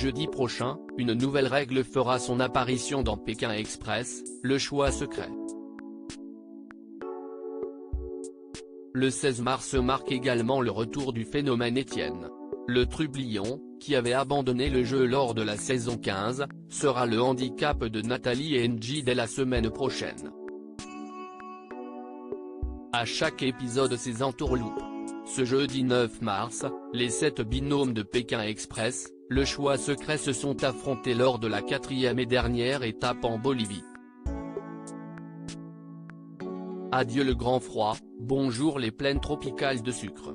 Jeudi prochain, une nouvelle règle fera son apparition dans Pékin Express, le choix secret. Le 16 mars marque également le retour du phénomène Étienne. Le trublion, qui avait abandonné le jeu lors de la saison 15, sera le handicap de Nathalie et Ng dès la semaine prochaine. À chaque épisode ses entourloupes. Ce jeudi 9 mars, les 7 binômes de Pékin Express, le choix secret se sont affrontés lors de la 4e et dernière étape en Bolivie. Adieu le grand froid, bonjour les plaines tropicales de sucre.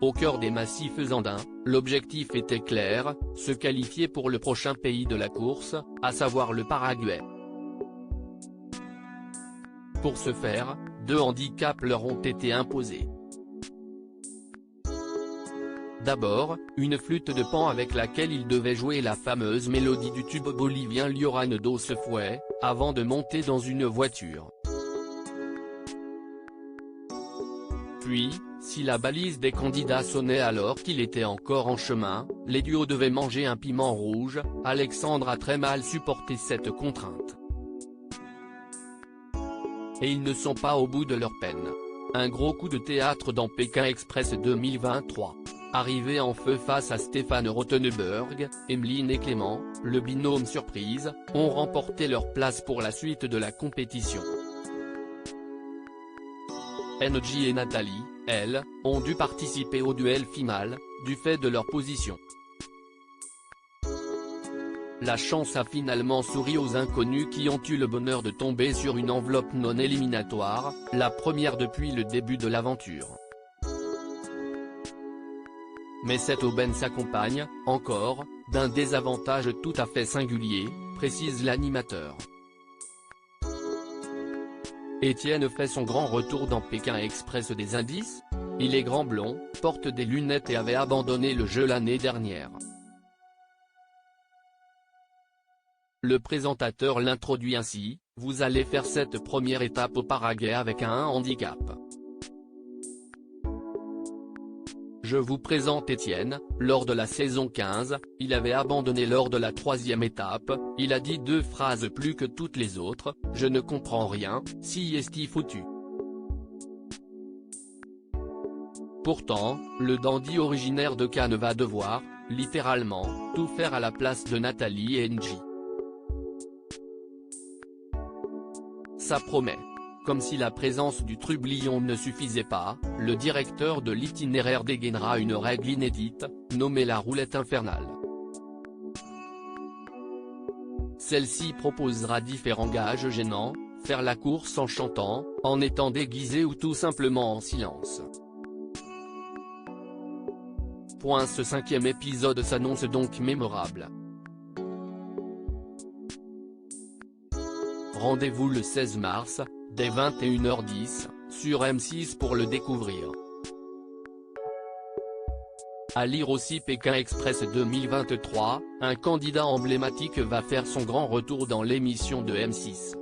Au cœur des massifs andins, l'objectif était clair, se qualifier pour le prochain pays de la course, à savoir le Paraguay. Pour ce faire, 2 handicaps leur ont été imposés. D'abord, une flûte de pan avec laquelle ils devaient jouer la fameuse mélodie du tube bolivien Llorando dos Fue, avant de monter dans une voiture. Puis, si la balise des candidats sonnait alors qu'il était encore en chemin, les duos devaient manger un piment rouge. Alexandre a très mal supporté cette contrainte. Et ils ne sont pas au bout de leur peine. Un gros coup de théâtre dans Pékin Express 2023. Arrivés en feu face à Stéphane Rothenberg, Emeline et Clément, le binôme surprise, ont remporté leur place pour la suite de la compétition. Ng et Nathalie, elles, ont dû participer au duel final, du fait de leur position. La chance a finalement souri aux inconnus qui ont eu le bonheur de tomber sur une enveloppe non éliminatoire, la première depuis le début de l'aventure. Mais cette aubaine s'accompagne, encore, d'un désavantage tout à fait singulier, précise l'animateur. Étienne fait son grand retour dans Pékin Express des indices. Il est grand blond, porte des lunettes et avait abandonné le jeu l'année dernière. Le présentateur l'introduit ainsi: vous allez faire cette première étape au Paraguay avec un handicap. Je vous présente Étienne. Lors de la saison 15, il avait abandonné lors de la 3e étape, il a dit 2 phrases plus que toutes les autres: je ne comprends rien, si est-il foutu. Pourtant, le dandy originaire de Cannes va devoir, littéralement, tout faire à la place de Nathalie et Ng. Ça promet. Comme si la présence du trublion ne suffisait pas, le directeur de l'itinéraire dégainera une règle inédite, nommée la roulette infernale. Celle-ci proposera différents gages gênants: faire la course en chantant, en étant déguisé ou tout simplement en silence. Ce 5e épisode s'annonce donc mémorable. Rendez-vous le 16 mars, dès 21h10, sur M6 pour le découvrir. À lire aussi Pékin Express 2023, un candidat emblématique va faire son grand retour dans l'émission de M6.